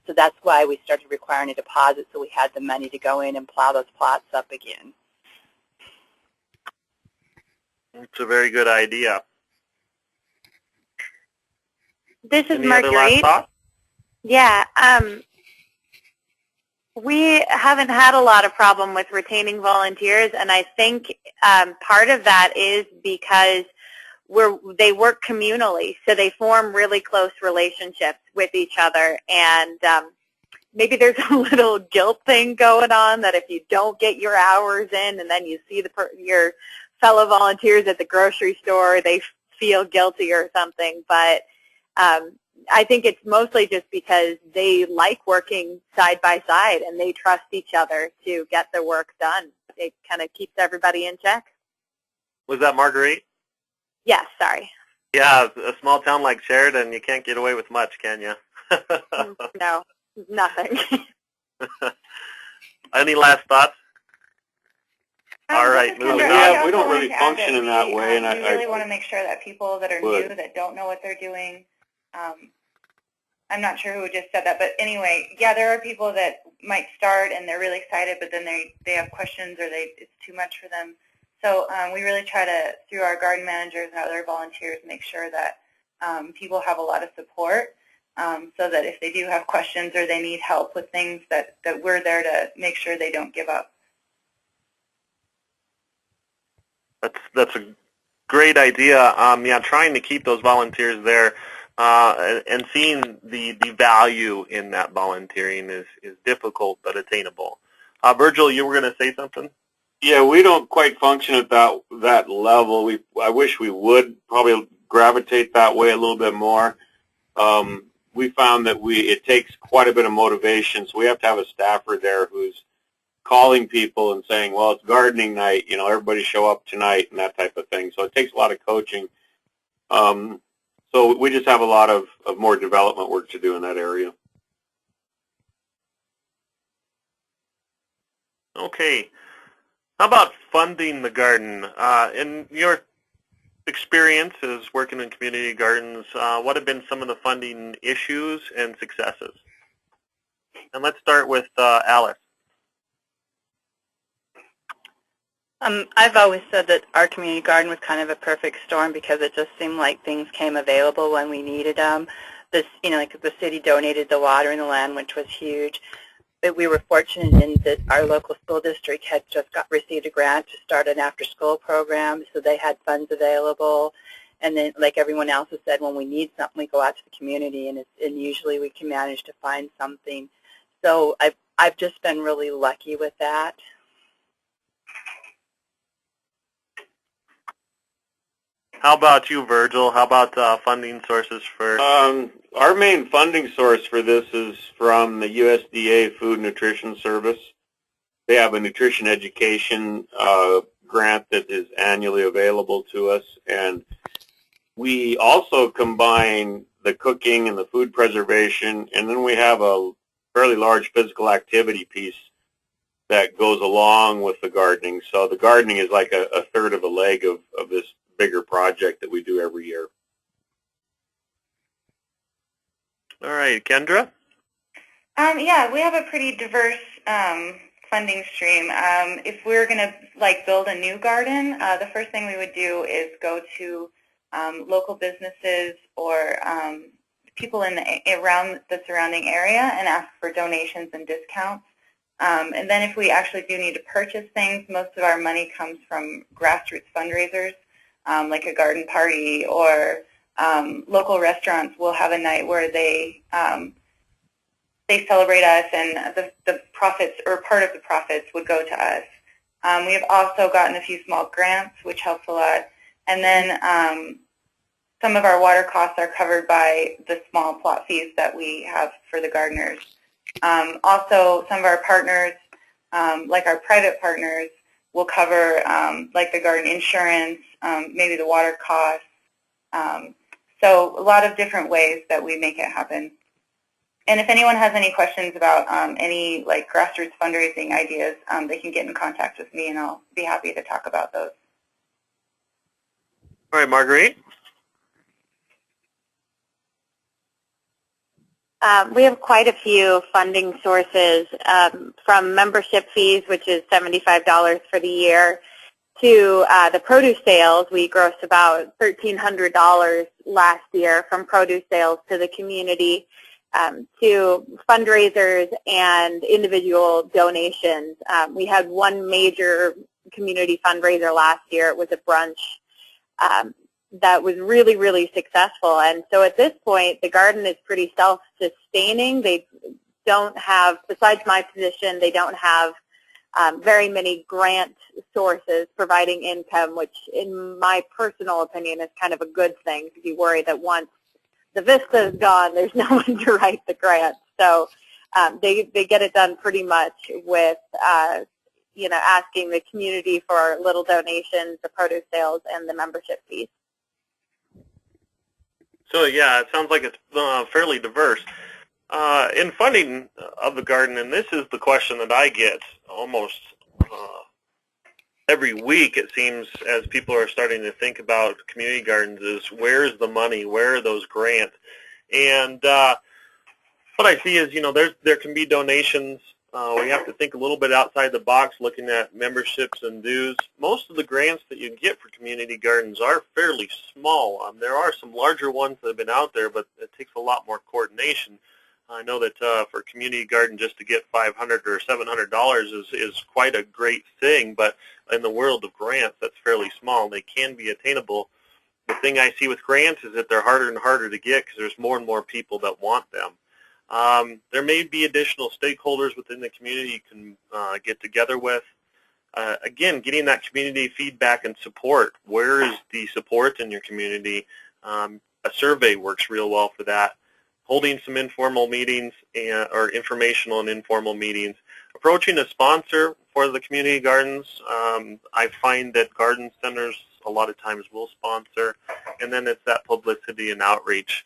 So that's why we started requiring a deposit, so we had the money to go in and plow those plots up again. It's a very good idea. This is Any other last Marguerite. thoughts? Yeah, we haven't had a lot of problem with retaining volunteers, and I think part of that is because they work communally, so they form really close relationships with each other, and maybe there's a little guilt thing going on that if you don't get your hours in and then you see your fellow volunteers at the grocery store, they feel guilty or something, but I think it's mostly just because they like working side by side and they trust each other to get the work done. It kind of keeps everybody in check. Was that Marguerite? Yes, sorry. Yeah, a small town like Sheridan, you can't get away with much, can you? No, nothing. Any last thoughts? All right, moving on. We don't really function in that way, and we really want to make sure that people that are new, that don't know what they're doing, I'm not sure who just said that, but anyway, yeah, there are people that might start and they're really excited, but then they have questions or it's too much for them. So we really try to, through our garden managers and other volunteers, make sure that people have a lot of support, so that if they do have questions or they need help with things, that we're there to make sure they don't give up. That's a great idea. Yeah, trying to keep those volunteers there and seeing the value in that volunteering is difficult but attainable. Virgil, you were going to say something? Yeah, we don't quite function at that level. I wish we would probably gravitate that way a little bit more. We found that it takes quite a bit of motivation, so we have to have a staffer there who's calling people and saying, well, it's gardening night, everybody show up tonight and that type of thing. So it takes a lot of coaching. So we just have a lot of more development work to do in that area. Okay. How about funding the garden? In your experiences working in community gardens, what have been some of the funding issues and successes? And let's start with Alice. I've always said that our community garden was kind of a perfect storm because it just seemed like things came available when we needed them. Like the city donated the water and the land, which was huge. But we were fortunate in that our local school district had just received a grant to start an after-school program, so they had funds available. And then, like everyone else has said, when we need something, we go out to the community, and usually we can manage to find something. So I've just been really lucky with that. How about you, Virgil? How about funding sources for? Our main funding source for this is from the USDA Food and Nutrition Service. They have a nutrition education grant that is annually available to us, and we also combine the cooking and the food preservation, and then we have a fairly large physical activity piece that goes along with the gardening. So the gardening is like a third of a leg of this bigger project that we do every year. All right, Kendra? Yeah, we have a pretty diverse funding stream. If we're going to build a new garden, the first thing we would do is go to local businesses or people around the surrounding area and ask for donations and discounts. And then if we actually do need to purchase things, most of our money comes from grassroots fundraisers, like a garden party, or local restaurants will have a night where they celebrate us, and the profits, or part of the profits, would go to us. We have also gotten a few small grants, which helps a lot. And then some of our water costs are covered by the small plot fees that we have for the gardeners. Also, some of our partners, like our private partners, will cover like the garden insurance, maybe the water costs. So a lot of different ways that we make it happen. And if anyone has any questions about any grassroots fundraising ideas, they can get in contact with me, and I'll be happy to talk about those. All right, Marguerite? We have quite a few funding sources, from membership fees, which is $75 for the year, to the produce sales. We grossed about $1,300 last year from produce sales to the community, to fundraisers and individual donations. We had one major community fundraiser last year. It was a brunch that was really, really successful. And so at this point, the garden is pretty self-sustaining. They don't have, besides my position, they don't have very many grant sources providing income, which in my personal opinion is kind of a good thing, because you worry that once the vista is gone, there's no one to write the grant. So they get it done pretty much with asking the community for little donations, the produce sales, and the membership fees. So yeah, it sounds like it's fairly diverse. In funding of the garden, and this is the question that I get almost every week, it seems, as people are starting to think about community gardens, is where's the money, where are those grants? And what I see is, there can be donations. We have to think a little bit outside the box, looking at memberships and dues. Most of the grants that you can get for community gardens are fairly small. There are some larger ones that have been out there, but it takes a lot more coordination. I know that for a community garden, just to get $500 or $700 is quite a great thing, but in the world of grants, that's fairly small. They can be attainable. The thing I see with grants is that they're harder and harder to get because there's more and more people that want them. There may be additional stakeholders within the community you can get together with. Again, getting that community feedback and support. Where is the support in your community? A survey works real well for that. Holding some informal meetings or informational and informal meetings. Approaching a sponsor for the community gardens. I find that garden centers a lot of times will sponsor. And then it's that publicity and outreach,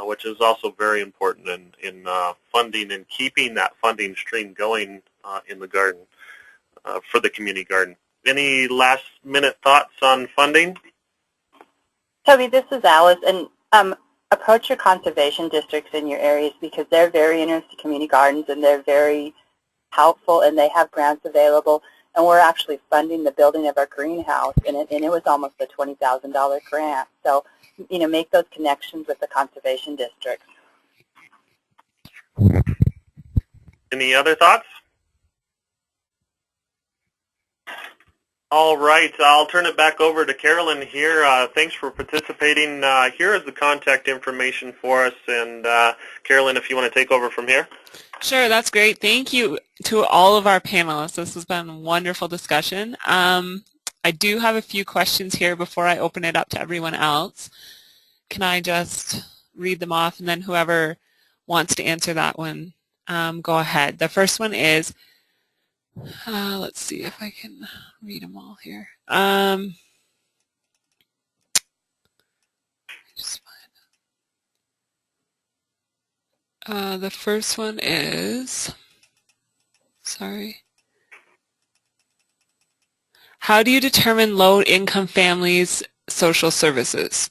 which is also very important in funding and keeping that funding stream going in the garden for the community garden. Any last-minute thoughts on funding? Toby, this is Alice, and approach your conservation districts in your areas, because they're very interested in community gardens, and they're very helpful, and they have grants available. And we're actually funding the building of our greenhouse, and it was almost a $20,000 grant. So, make those connections with the conservation districts. Any other thoughts? All right, I'll turn it back over to Carolyn here. Thanks for participating. Here is the contact information for us, and Carolyn, if you want to take over from here. Sure, that's great. Thank you to all of our panelists. This has been a wonderful discussion. I do have a few questions here before I open it up to everyone else. Can I just read them off, and then whoever wants to answer that one, go ahead. The first one is, Let's see if I can read them all here. Just find the first one is, sorry. How do you determine low-income families' social services?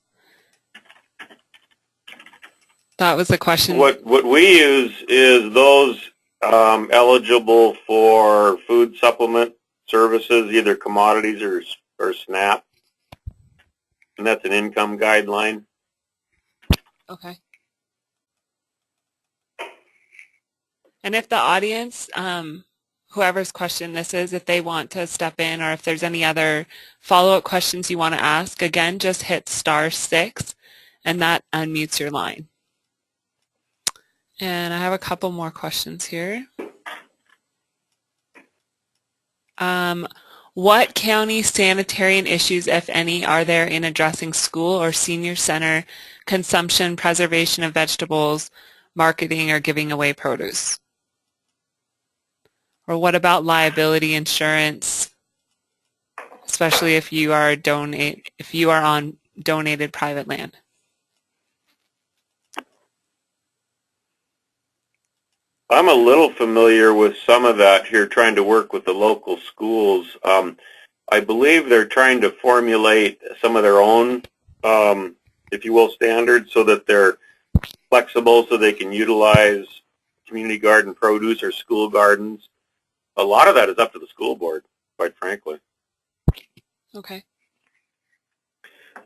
That was the question. What we use is those eligible for food supplement services, either commodities or SNAP, and that's an income guideline. Okay. And if the audience, whoever's question this is, if they want to step in or if there's any other follow-up questions you want to ask, again, just hit *6 and that unmutes your line. And I have a couple more questions here. What county sanitarian issues, if any, are there in addressing school or senior center consumption, preservation of vegetables, marketing, or giving away produce? Or what about liability insurance, especially if you are on donated private land? I'm a little familiar with some of that here, trying to work with the local schools. I believe they're trying to formulate some of their own, if you will, standards so that they're flexible so they can utilize community garden produce or school gardens. A lot of that is up to the school board, quite frankly. Okay.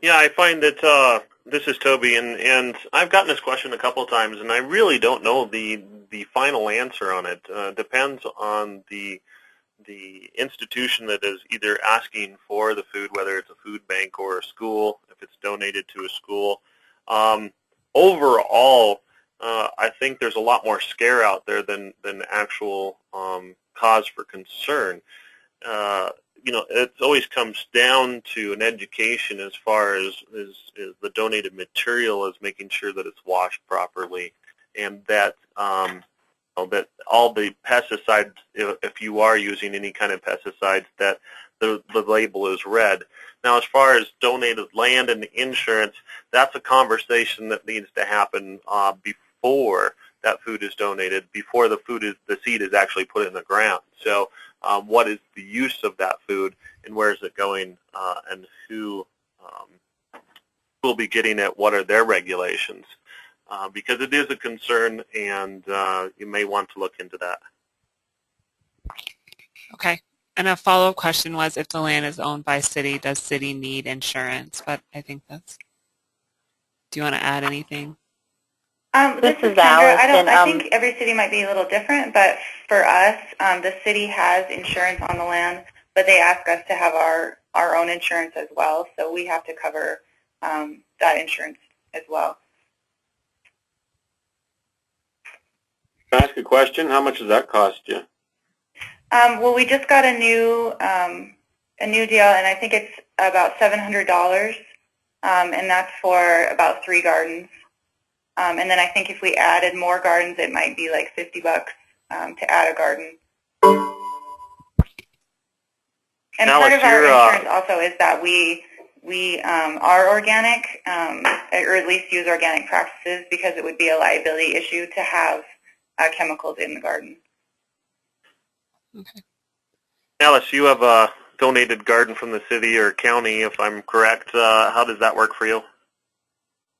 Yeah, I find that this is Toby, and I've gotten this question a couple of times, and I really don't know the final answer on it. Depends on the institution that is either asking for the food, whether it's a food bank or a school, if it's donated to a school. Overall, I think there's a lot more scare out there than actual cause for concern. You know, it always comes down to an education as far as the donated material is making sure that it's washed properly, and that that all the pesticides, if you are using any kind of pesticides, that the label is read. Now, as far as donated land and the insurance, that's a conversation that needs to happen before that food is donated, before the seed is actually put in the ground. So what is the use of that food, and where is it going, and who will be getting it? What are their regulations? Because it is a concern, and you may want to look into that. Okay. And a follow-up question was, if the land is owned by city, does city need insurance? But I think that's, do you want to add anything? This is Kendra. I think every city might be a little different, but for us, the city has insurance on the land, but they ask us to have our own insurance as well, so we have to cover that insurance as well. Can I ask a question? How much does that cost you? Well, we just got a new deal, and I think it's about $700, and that's for about 3 gardens. And then I think if we added more gardens, it might be like $50 to add a garden. And now part of our insurance also is that we are organic, or at least use organic practices, because it would be a liability issue to have chemicals in the garden. Okay. Alice, you have a donated garden from the city or county, if I'm correct. How does that work for you?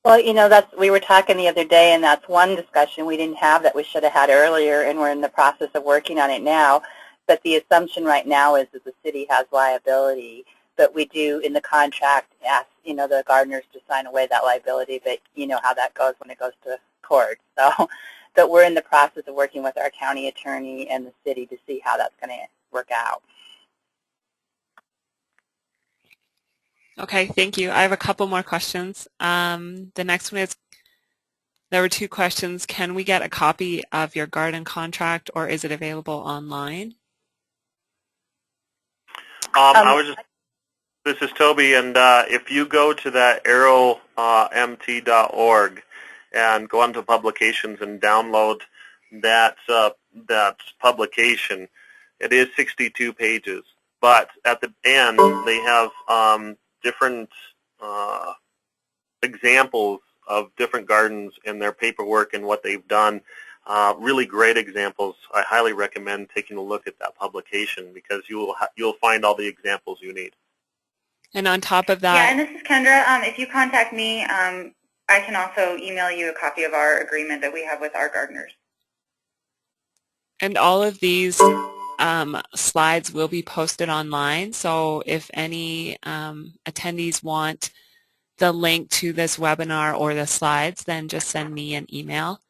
Well, you know, we were talking the other day, and that's one discussion we didn't have that we should have had earlier, and we're in the process of working on it now. But the assumption right now is that the city has liability, but we do, in the contract, ask, you know, the gardeners to sign away that liability, but you know how that goes when it goes to court. So, but we're in the process of working with our county attorney and the city to see how that's going to work out. Okay, thank you. I have a couple more questions. The next one is, there were 2 questions. Can we get a copy of your garden contract, or is it available online? This is Toby, and if you go to that AERO.mt.org and go onto publications and download that publication, It is 62 pages, but at the end they have different examples of different gardens and their paperwork and what they've done. Really great examples. I highly recommend taking a look at that publication because you'll find all the examples you need. And on top of that, yeah, and this is Kendra. If you contact me, I can also email you a copy of our agreement that we have with our gardeners. and all of these slides will be posted online. So if any attendees want the link to this webinar or the slides, then just send me an email.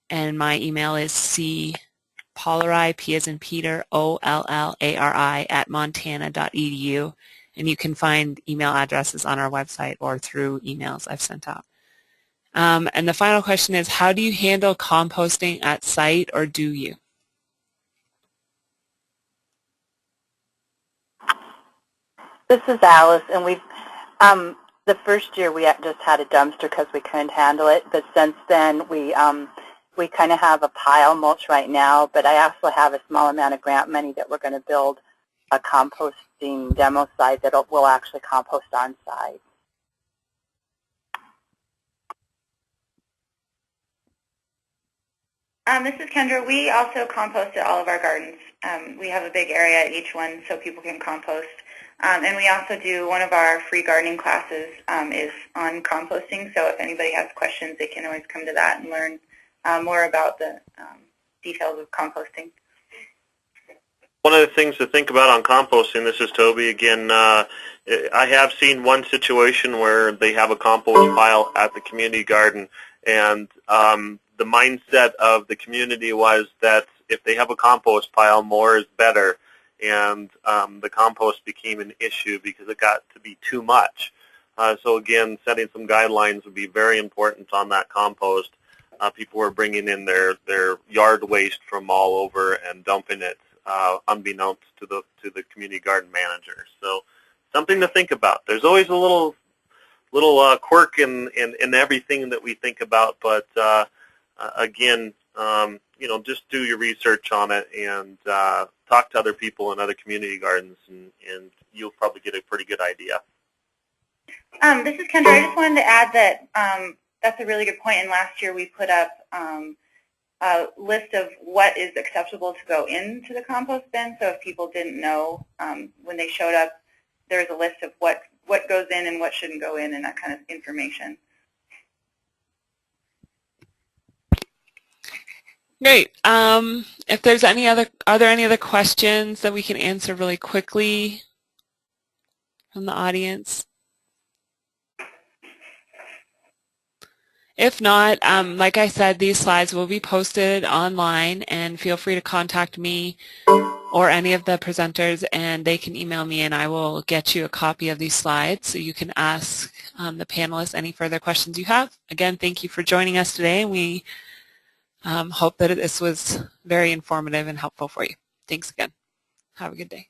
And my email is cpollari, P as in Peter, OLLARI @montana.edu. And you can find email addresses on our website or through emails I've sent out. And the final question is, how do you handle composting at site, or do you? This is Alice, and we've the first year we just had a dumpster because we couldn't handle it, but since then we kind of have a pile mulch right now. But I also have a small amount of grant money that we're going to build a composting demo site that will actually compost on site. This is Kendra. We also compost at all of our gardens. We have a big area at each one so people can compost. And we also do, one of our free gardening classes is on composting, so if anybody has questions, they can always come to that and learn more about the details of composting. One of the things to think about on composting, this is Toby again, I have seen one situation where they have a compost pile at the community garden, and the mindset of the community was that if they have a compost pile, more is better. And the compost became an issue because it got to be too much. So again, setting some guidelines would be very important on that compost. People were bringing in their yard waste from all over and dumping it unbeknownst to the community garden manager. So something to think about. There's always a little quirk in everything that we think about, but again, just do your research on it and talk to other people in other community gardens, and you'll probably get a pretty good idea. This is Kendra. I just wanted to add that that's a really good point. And last year we put up a list of what is acceptable to go into the compost bin. So if people didn't know, when they showed up, there's a list of what goes in and what shouldn't go in and that kind of information. Great. If there's are there any other questions that we can answer really quickly from the audience? If not, like I said, these slides will be posted online, and feel free to contact me or any of the presenters, and they can email me, and I will get you a copy of these slides so you can ask the panelists any further questions you have. Again, thank you for joining us today. We hope that this was very informative and helpful for you. Thanks again. Have a good day.